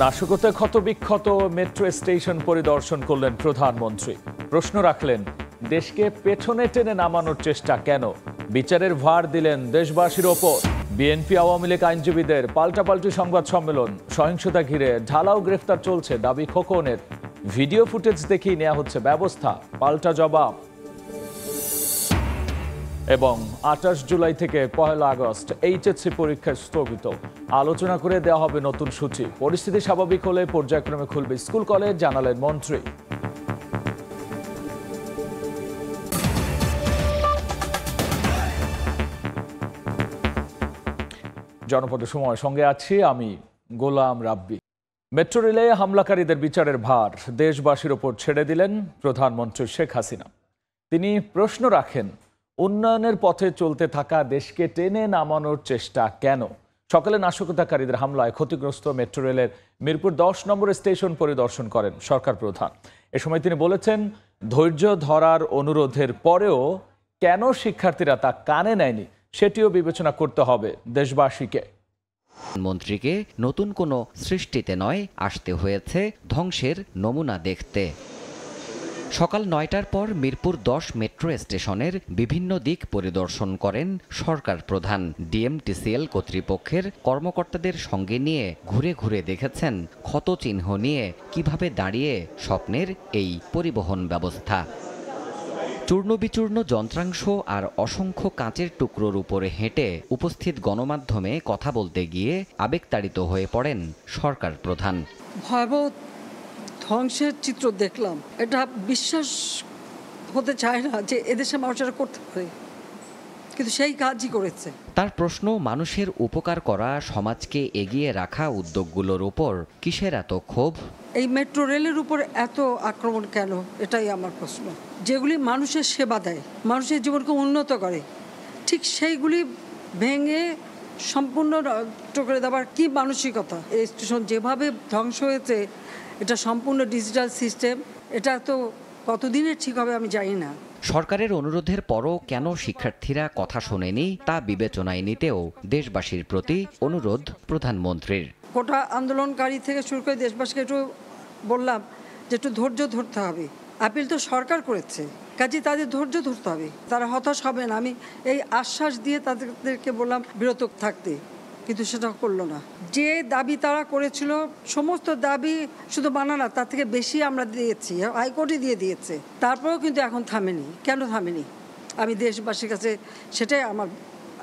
নাশকতায় ক্ষতবিক্ষত metro station পরিদর্শন করলেন প্রধানমন্ত্রী। প্রশ্ন রাখলেন, দেশকে পেছনে টেনে নামানোর চেষ্টা কেন? বিচারের ভার দিলেন দেশবাসীর ওপর। বিএনপি আওয়ামী লীগ আইনজীবীদের পাল্টাপাল্টি সংবাদ সম্মেলন। সহিংসতা ঘিরে ঢালাও গ্রেফতার চলছে, দাবি খোকনের। ভিডিও ফুটেজ দেখেই নেওয়া হচ্ছে ব্যবস্থা, পাল্টা জবাব। এবং 28 জুলাই থেকে 1 আগস্ট এইচএসসি পরীক্ষা স্থগিত। আলোচনা করে দেওয়া হবে নতুন সূচি। পরিস্থিতি স্বাভাবিক হলে পর্যায়ক্রমে খুলবে স্কুল কলেজ, জানালেন মন্ত্রী। জনপদের সময় সঙ্গে আছি আমি গোলাম রাব্বি। মেট্রো রেলে হামলাকারীদের বিচারের ভার দেশবাসীর ওপর ছেড়ে দিলেন প্রধানমন্ত্রী শেখ হাসিনা। তিনি প্রশ্ন রাখেন, উন্নয়নের পথে চলতে থাকা দেশকে টেনে নামানোর চেষ্টা কেন? সকালে নাশকতাকারীদের হামলায় ক্ষতিগ্রস্ত মেট্রো রেলের মিরপুর 10 নম্বর স্টেশন পরিদর্শন করেন সরকার প্রধান। এ সময় তিনি বলেছেন, ধৈর্য ধরার অনুরোধের পরেও কেন শিক্ষার্থীরা তা কানে নেয়নি সেটিও বিবেচনা করতে হবে দেশবাসীকে। মন্ত্রীকে নতুন কোনো সৃষ্টিতে নয়, আসতে হয়েছে ধ্বংসের নমুনা দেখতে। সকাল 9টার পর মিরপুর 10 মেট্রো স্টেশনের বিভিন্ন দিক পরিদর্শন করেন সরকার প্রধান। ডিএমটিসিএল কর্তৃপক্ষের কর্মকর্তাদের সঙ্গে নিয়ে ঘুরে ঘুরে দেখেছেন ক্ষতচিহ্ন নিয়ে কিভাবে দাঁড়িয়ে স্বপ্নের এই পরিবহন ব্যবস্থা। চূর্ণবিচূর্ণ যন্ত্রাংশ আর অসংখ্য কাঁচের টুকরোর উপরে হেঁটে উপস্থিত গণমাধ্যমে কথা বলতে গিয়ে আবেগতাড়িত হয়ে পড়েন সরকার প্রধান। ভয়াবহ ধ্বংসের চিত্র দেখলাম, এটা বিশ্বাস হতে চায় না যে এদেশে মানুষেরা করতে পারে, কিন্তু সেই কাজই করেছে। তার প্রশ্ন, মানুষের উপকার করা, সমাজকে এগিয়ে রাখা উদ্যোগগুলোর উপর কিসের এত ক্ষোভ? এই মেট্রো রেলের উপর এত আক্রমণ কেন, এটাই আমার প্রশ্ন। যেগুলি মানুষের সেবা দেয়, মানুষের জীবনকে উন্নত করে, ঠিক সেইগুলি ভেঙে সম্পূর্ণ নষ্ট করে দেওয়ার কি মানসিকতা? এই স্টেশন যেভাবে ধ্বংস হয়েছে, এটা সম্পূর্ণ ডিজিটাল সিস্টেম, এটা তো কতদিনের ঠিক হবে আমি জানি না। সরকারের অনুরোধের পরও কেন শিক্ষার্থীরা কথা শোনেনি তা বিবেচনায় নিতেও দেশবাসীর প্রতি অনুরোধ প্রধানমন্ত্রীর। কোটা আন্দোলনকারী থেকে শুরু করে দেশবাসীকে একটু বললাম যে একটু ধৈর্য ধরতে হবে। আপিল তো সরকার করেছে, কাজে তাদের ধৈর্য ধরতে হবে, তারা হতাশ হবে না। আমি এই আশ্বাস দিয়ে তাদেরকে বললাম বিরত থাকতে, কিন্তু সেটা করলো না। যে দাবি তারা করেছিল, সমস্ত দাবি শুধু মানা না, তার থেকে বেশি আমরা দিয়েছি, হাইকোর্টে দিয়ে দিয়েছে, তারপরেও কিন্তু এখন থামেনি। কেন থামেনি? আমি দেশবাসীর কাছে সেটাই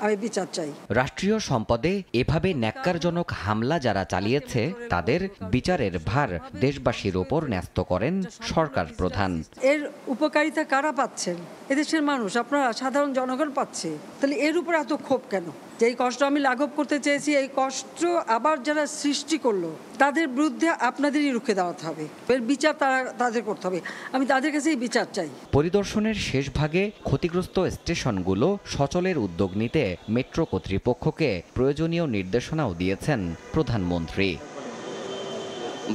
আমি বিচার চাই। রাষ্ট্রীয় সম্পদে এভাবে ন্যাক্কারজনক হামলা যারা চালিয়েছে তাদের বিচারের ভার দেশবাসীর ওপর ন্যস্ত করেন সরকার প্রধান। এর উপকারিতা কারা পাচ্ছেন? এদেশের মানুষ, আপনারা সাধারণ জনগণ পাচ্ছে। তাহলে এর উপর এত ক্ষোভ কেন? যেই কষ্ট আমি লাঘব করতে চেয়েছি, এই কষ্ট আবার যারা সৃষ্টি করলো তাদের বিরুদ্ধে আপনাদেরই রুখে দাঁড়াতে হবে। এর বিচার তাদের করতে হবে। আমি তাদের কাছেই বিচার চাই। পরিদর্শনের শেষ ভাগে ক্ষতিগ্রস্ত স্টেশনগুলো সচলের উদ্যোগ নিতে মেট্রো কর্তৃপক্ষকে প্রয়োজনীয় নির্দেশনাও দিয়েছেন প্রধানমন্ত্রী।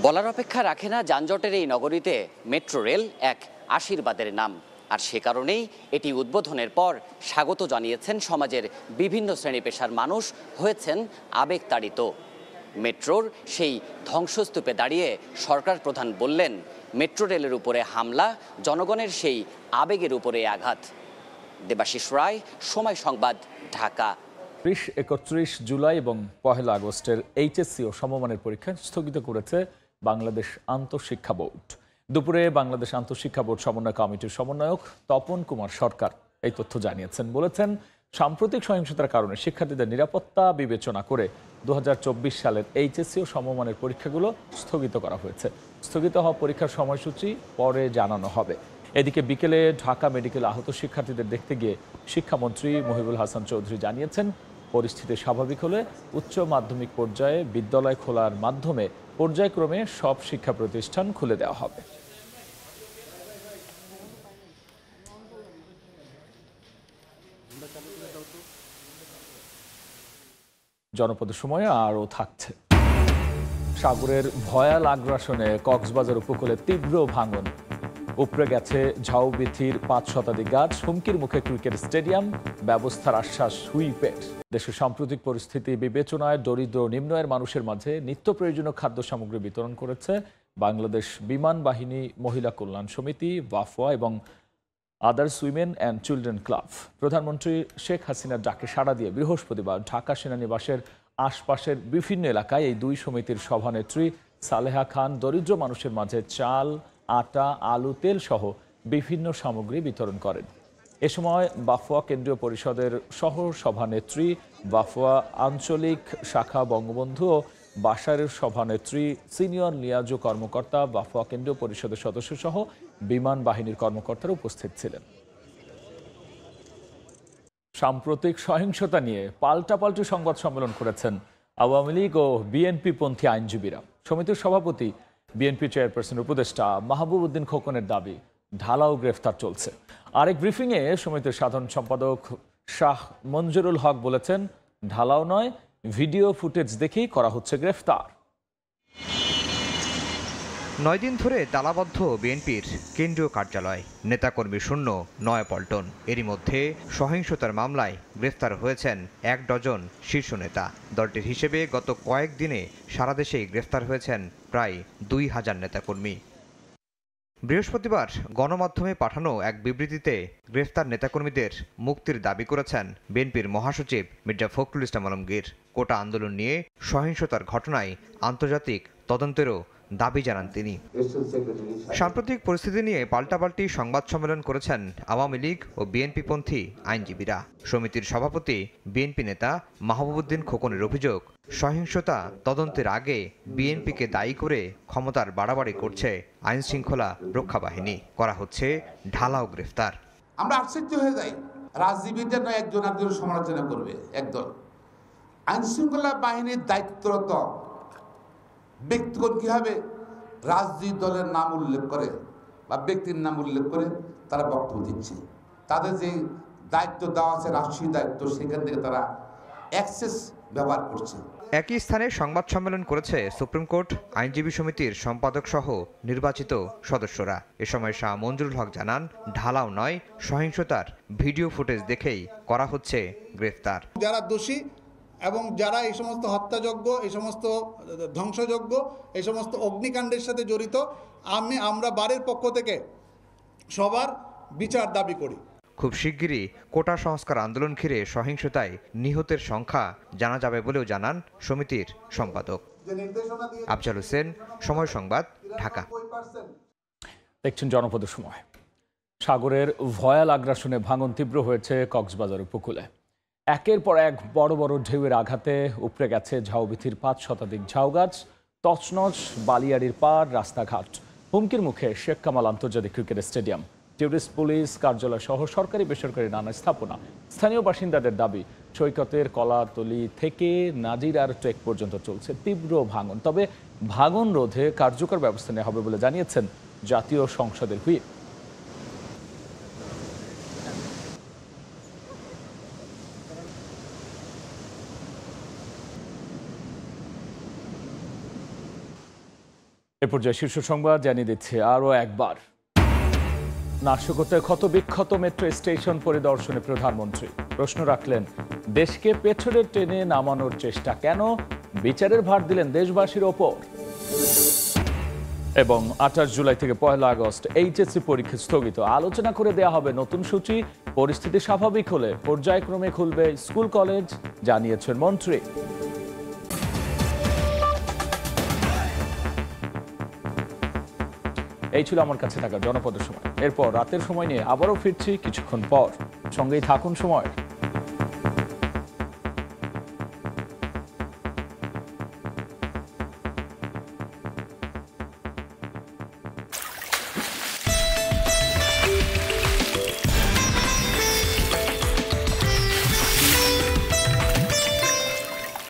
বলার অপেক্ষা রাখে না, যানজটের এই নগরীতে মেট্রো রেল এক আশীর্বাদের নাম। আর সে কারণেই এটি উদ্বোধনের পর স্বাগত জানিয়েছেন সমাজের বিভিন্ন শ্রেণী পেশার মানুষ, হয়েছেন আবেগতাড়িত। মেট্রোর সেই ধ্বংসস্তূপে দাঁড়িয়ে সরকার প্রধান বললেন, মেট্রো রেলের উপরে হামলা জনগণের সেই আবেগের উপরে আঘাত। দেবাশিস রায়, সময় সংবাদ, ঢাকা। 31 জুলাই এবং 1 আগস্টের এইচএসসি ও সমমানের পরীক্ষা স্থগিত করেছে বাংলাদেশ আন্তঃশিক্ষা বোর্ড। দুপুরে বাংলাদেশ আন্তঃশিক্ষা বোর্ড সমন্বয় কমিটির সমন্বয়ক তপন কুমার সরকার এই তথ্য জানিয়েছেন। বলেছেন, সাম্প্রতিক সহিংসতার কারণে শিক্ষার্থীদের নিরাপত্তা বিবেচনা করে 2024 সালের এইচএসসি ও সমমানের পরীক্ষাগুলো স্থগিত করা হয়েছে। স্থগিত হওয়া পরীক্ষার সময়সূচি পরে জানানো হবে। এদিকে বিকেলে ঢাকা মেডিকেল আহত শিক্ষার্থীদের দেখতে গিয়ে শিক্ষামন্ত্রী মহিবুল হাসান চৌধুরী জানিয়েছেন, পরিস্থিতি স্বাভাবিক হলে উচ্চ মাধ্যমিক পর্যায়ে বিদ্যালয় খোলার মাধ্যমে পর্যায়ক্রমে সব শিক্ষা প্রতিষ্ঠান খুলে দেওয়া হবে। জনপদের সময় আরও থাকছে। সাগরের ভয়াল আগ্রাসনে কক্সবাজার উপকূলে তীব্র ভাঙন। উপড়ে গেছে ঝাউবিথির ৫ শতাধিক গাছ, হুমকির মুখে ক্রিকেট স্টেডিয়াম, ব্যবস্থার আশ্বাস হুইপের। দেশের সাম্প্রতিক পরিস্থিতি বিবেচনায় দরিদ্র ও নিম্ন আয়ের মানুষের মাঝে নিত্য প্রয়োজনীয় খাদ্য সামগ্রী বিতরণ করেছে বাংলাদেশ বিমান বাহিনী মহিলা কল্যাণ সমিতি, ওয়াফওয়া এবং others women and children club. প্রধানমন্ত্রী শেখ হাসিনার ডাকে সাড়া দিয়ে বৃহস্পতিবার ঢাকা সেনানিবাসের আশপাশের বিভিন্ন এলাকায় এই দুই সমিতির সভানেত্রী সালেহা খান দরিদ্র মানুষের মাঝে চাল, আটা, আলু, তেল সহ বিভিন্ন সামগ্রী বিতরণ করেন। এ সময় ওয়াফওয়া কেন্দ্রীয় পরিষদের সহ সভানেত্রী, ওয়াফওয়া আঞ্চলিক শাখা বঙ্গবন্ধু ও বাসারের সভানেত্রী, সিনিয়র লিয়াজু কর্মকর্তা, ওয়াফওয়া কেন্দ্রীয় পরিষদের সদস্য সহ বিমান বাহিনীর কর্মকর্তারা উপস্থিত ছিলেন। সাম্প্রতিক সহিংসতা নিয়ে পাল্টাপাল্টি সংবাদ সম্মেলন করেছেন আওয়ামী লীগ ও বিএনপি পন্থী আইনজীবীরা। সমিতির সভাপতি, বিএনপি চেয়ারপারসন উপদেষ্টা মাহবুব উদ্দিন খোকনের দাবি, ঢালাও গ্রেফতার চলছে। আরেক ব্রিফিংয়ে সমিতির সাধারণ সম্পাদক শাহ মঞ্জুরুল হক বলেছেন, ঢালাও নয়, ভিডিও ফুটেজ দেখেই করা হচ্ছে গ্রেফতার। 9 দিন ধরে তালাবদ্ধ বিএনপির কেন্দ্রীয় কার্যালয়, নেতাকর্মী শূন্য নয়াপল্টন। এরই মধ্যে সহিংসতার মামলায় গ্রেফতার হয়েছেন 1 ডজন শীর্ষ নেতা। দলটির হিসেবে গত কয়েকদিনে সারা দেশেই গ্রেফতার হয়েছেন প্রায় 2000 নেতাকর্মী। বৃহস্পতিবার গণমাধ্যমে পাঠানো এক বিবৃতিতে গ্রেফতার নেতাকর্মীদের মুক্তির দাবি করেছেন বিএনপির মহাসচিব মির্জা ফখরুল ইসলাম আলমগীর। কোটা আন্দোলন নিয়ে সহিংসতার ঘটনায় আন্তর্জাতিক তদন্তেরও দাবি জানান তিনি। সাম্প্রতিক পরিস্থিতি নিয়ে পাল্টাপাল্টি সংবাদ সম্মেলন করেছেন আওয়ামী লীগ ও বিএনপিপন্থী আইনজীবীরা। সমিতির সভাপতি বিএনপি নেতা মাহবুব উদ্দিন খোকনের অভিযোগ, সহিংসতা তদন্তের আগে বিএনপিকে দায়ী করে ক্ষমতার বাড়াবাড়ি করছে আইন শৃঙ্খলা রক্ষা বাহিনী, করা হচ্ছে ঢালাও গ্রেফতার। আমরা আশ্চর্য হয়ে যাই, রাজনীতিবিদদের নয় একজন একজন সমালোচনা করবে একদল, আইন শৃঙ্খলা বাহিনীর দায়িত্বরত ব্যক্তিগত কিভাবে রাজনৈতিক দলের নাম উল্লেখ করে বা ব্যক্তির নাম উল্লেখ করে তারা বক্তব্য দিচ্ছে। তাদের যে দায়িত্ব দেওয়া আছে রাষ্ট্রীয় দায়িত্ব, সেখান থেকে তারা অ্যাক্সেস ব্যবহার করছে। একই স্থানে সংবাদ সম্মেলন করেছে সুপ্রিম কোর্ট আইনজীবী সমিতির সম্পাদক সহ নির্বাচিত সদস্যরা। এ সময় শাহ মঞ্জুরুল হক জানান, ঢালাও নয়, সহিংসতার ভিডিও ফুটেজ দেখেই করা হচ্ছে গ্রেফতার। যারা দোষী এবং যারা এই সমস্ত হত্যাযজ্ঞ, এই সমস্ত ধ্বংসযজ্ঞ, এই সমস্ত অগ্নিকাণ্ডের সাথে জড়িত, আমরা বারের পক্ষ থেকে সবার বিচার দাবি করি। খুব শিগগিরই কোটা সংস্কার আন্দোলন ঘিরে সহিংসতায় নিহতের সংখ্যা জানা যাবে বলেও জানান সমিতির সম্পাদক। আফজাল হোসেন, সময় সংবাদ, ঢাকা। দেখছেন জনপদের সময়। সাগরের ভয়াল আগ্রাসনে ভাঙন তীব্র হয়েছে কক্সবাজার উপকূলে। একের পর এক বড় বড় ঢেউয়ের আঘাতে উপড়ে গেছে ঝাউবিথির 5 শতাধিক ঝাউ গাছ, তছনছ বালিয়াড়ির পাড়, রাস্তাঘাট। হুমকির মুখে শেখ কামাল আন্তর্জাতিক ক্রিকেট স্টেডিয়াম, টুরিস্ট পুলিশ কার্যালয় সহ সরকারি বেসরকারি নানা স্থাপনা। স্থানীয় বাসিন্দাদের দাবি, সৈকতের কলাতলি থেকে নাজিরার ট্রেক পর্যন্ত চলছে তীব্র ভাঙন। তবে ভাঙন রোধে কার্যকর ব্যবস্থা নেওয়া হবে বলে জানিয়েছেন জাতীয় সংসদের হুইপ। এ পর্যায়ে শীর্ষ সংবাদ জানিয়ে দিচ্ছে আরও একবার। নাশকতায় ক্ষতবিক্ষত মেট্রো স্টেশন পরিদর্শনে প্রধানমন্ত্রী প্রশ্ন রাখলেন, দেশকে পেছনে টেনে নামানোর চেষ্টা কেন? বিচারের ভার দিলেন দেশবাসীর ওপর। এবং 28 জুলাই থেকে 1 আগস্ট এইচএসসি পরীক্ষা স্থগিত, আলোচনা করে দেয়া হবে নতুন সূচি। পরিস্থিতি স্বাভাবিক হলে পর্যায়ক্রমে খুলবে স্কুল কলেজ, জানিয়েছেন মন্ত্রী। এই ছিল আমার কাছে থাকা জনপদের সময়। এরপর রাতের সময় নিয়ে আবারও ফিরছি কিছুক্ষণ পর। সঙ্গেই থাকুন সময়।